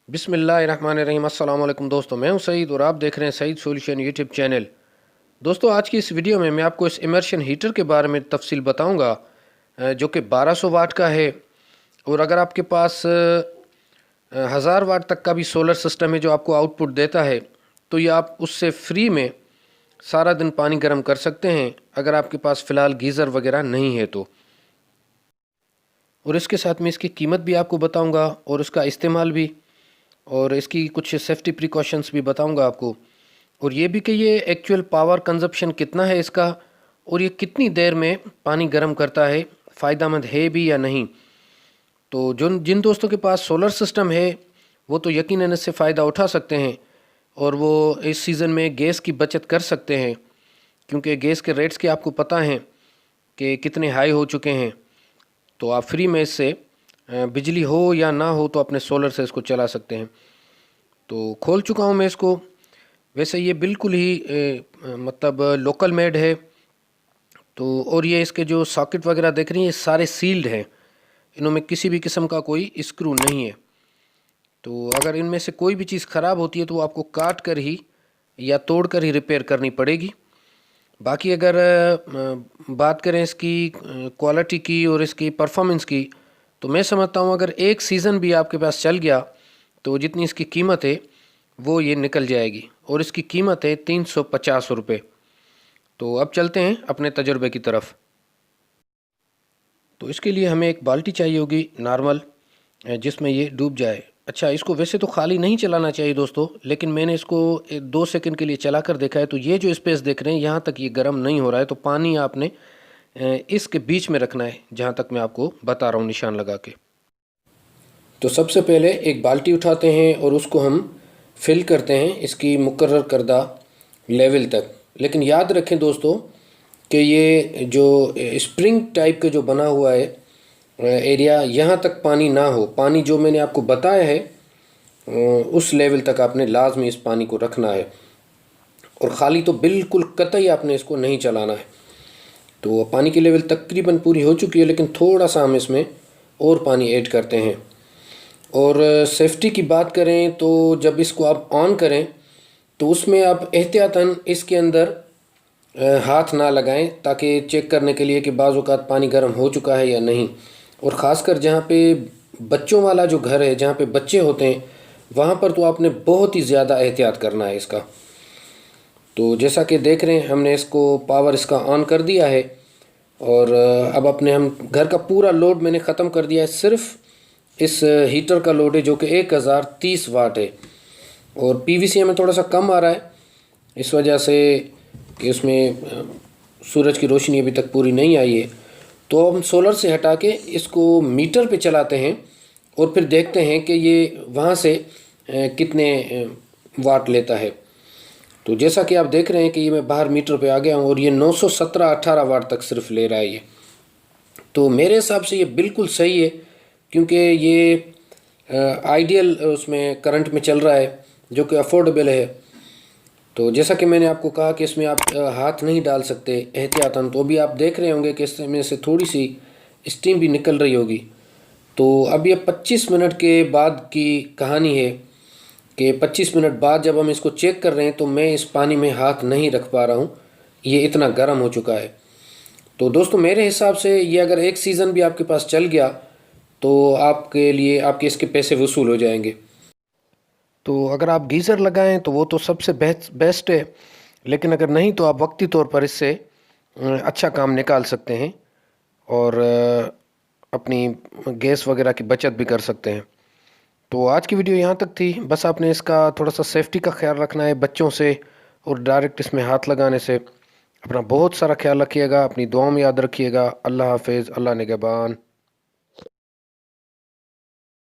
बिस्मिल्लाहिर्रहमानिर्रहीम। अस्सलाम वालेकुम दोस्तों, मैं हूं सईद और आप देख रहे हैं सईद सॉल्यूशन यूट्यूब चैनल। दोस्तों, आज की इस वीडियो में मैं आपको इस इमर्शन हीटर के बारे में तफसील बताऊंगा, जो कि 1200 वाट का है। और अगर आपके पास 1000 वाट तक का भी सोलर सिस्टम है जो आपको आउटपुट देता है, तो ये आप उससे फ्री में सारा दिन पानी गर्म कर सकते हैं, अगर आपके पास फ़िलहाल गीज़र वगैरह नहीं है तो। और इसके साथ में इसकी कीमत भी आपको बताऊंगा और उसका इस्तेमाल भी, और इसकी कुछ सेफ्टी प्रिकॉशंस भी बताऊंगा आपको। और ये भी कि ये एक्चुअल पावर कंजप्शन कितना है इसका, और ये कितनी देर में पानी गर्म करता है, फ़ायदेमंद है भी या नहीं। तो जिन दोस्तों के पास सोलर सिस्टम है वो तो यकीनन इससे फ़ायदा उठा सकते हैं, और वो इस सीज़न में गैस की बचत कर सकते हैं, क्योंकि गैस के रेट्स के आपको पता हैं कि कितने हाई हो चुके हैं। तो आप फ्री में इससे बिजली हो या ना हो तो अपने सोलर से इसको चला सकते हैं। तो खोल चुका हूँ मैं इसको। वैसे ये बिल्कुल ही मतलब लोकल मेड है। तो और ये इसके जो सॉकेट वगैरह देख रही हैं, ये सारे सील्ड हैं, इनमें किसी भी किस्म का कोई स्क्रू नहीं है। तो अगर इनमें से कोई भी चीज़ ख़राब होती है तो वो आपको काट कर ही या तोड़ कर ही रिपेयर करनी पड़ेगी। बाकी अगर बात करें इसकी क्वालिटी की और इसकी परफॉर्मेंस की, तो मैं समझता हूँ अगर एक सीज़न भी आपके पास चल गया तो जितनी इसकी कीमत है वो ये निकल जाएगी, और इसकी कीमत है 350 रुपये। तो अब चलते हैं अपने तजुर्बे की तरफ। तो इसके लिए हमें एक बाल्टी चाहिए होगी नॉर्मल, जिसमें ये डूब जाए। अच्छा, इसको वैसे तो खाली नहीं चलाना चाहिए दोस्तों, लेकिन मैंने इसको 2 सेकंड के लिए चला कर देखा है, तो ये जो स्पेस देख रहे हैं यहाँ तक ये गर्म नहीं हो रहा है। तो पानी आपने इसके बीच में रखना है, जहाँ तक मैं आपको बता रहा हूँ निशान लगा के। तो सबसे पहले एक बाल्टी उठाते हैं और उसको हम फिल करते हैं इसकी मुकर्रर करदा लेवल तक। लेकिन याद रखें दोस्तों कि ये जो स्प्रिंग टाइप का जो बना हुआ है एरिया, यहाँ तक पानी ना हो। पानी जो मैंने आपको बताया है उस लेवल तक आपने लाजमी इस पानी को रखना है, और ख़ाली तो बिल्कुल कतई आपने इसको नहीं चलाना है। तो पानी की लेवल तकरीबन पूरी हो चुकी है, लेकिन थोड़ा सा हम इसमें और पानी ऐड करते हैं। और सेफ्टी की बात करें तो जब इसको आप ऑन करें तो उसमें आप एहतियातन इसके अंदर हाथ ना लगाएं, ताकि चेक करने के लिए कि बाज़ औक़ात पानी गर्म हो चुका है या नहीं। और ख़ासकर जहाँ पे बच्चों वाला जो घर है, जहाँ पे बच्चे होते हैं, वहाँ पर तो आपने बहुत ही ज़्यादा एहतियात करना है इसका। तो जैसा कि देख रहे हैं हमने इसको पावर इसका ऑन कर दिया है, और अब अपने हम घर का पूरा लोड मैंने ख़त्म कर दिया है। सिर्फ इस हीटर का लोड है जो कि 1030 वाट है, और पीवीसी में थोड़ा सा कम आ रहा है इस वजह से कि उसमें सूरज की रोशनी अभी तक पूरी नहीं आई है। तो हम सोलर से हटा के इसको मीटर पे चलाते हैं और फिर देखते हैं कि ये वहाँ से कितने वाट लेता है। तो जैसा कि आप देख रहे हैं कि ये मैं बाहर मीटर पे आ गया हूँ, और ये 917-18 वाट तक सिर्फ ले रहा है ये। तो मेरे हिसाब से ये बिल्कुल सही है, क्योंकि ये आइडियल उसमें करंट में चल रहा है जो कि अफोर्डेबल है। तो जैसा कि मैंने आपको कहा कि इसमें आप हाथ नहीं डाल सकते एहतियातन, तो अभी आप देख रहे होंगे कि इसमें से थोड़ी सी स्टीम भी निकल रही होगी। तो अब ये 25 मिनट के बाद की कहानी है कि 25 मिनट बाद जब हम इसको चेक कर रहे हैं तो मैं इस पानी में हाथ नहीं रख पा रहा हूँ, ये इतना गर्म हो चुका है। तो दोस्तों, मेरे हिसाब से ये अगर एक सीज़न भी आपके पास चल गया तो आपके लिए आपके इसके पैसे वसूल हो जाएंगे। तो अगर आप गीज़र लगाएं तो वो तो सबसे बेस्ट है, लेकिन अगर नहीं तो आप वक्ती तौर पर इससे अच्छा काम निकाल सकते हैं, और अपनी गैस वगैरह की बचत भी कर सकते हैं। तो आज की वीडियो यहाँ तक थी। बस आपने इसका थोड़ा सा सेफ्टी का ख्याल रखना है बच्चों से और डायरेक्ट इसमें हाथ लगाने से। अपना बहुत सारा ख्याल रखिएगा, अपनी दुआ में याद रखिएगा। अल्लाह हाफिज़, अल्लाह निगहबान।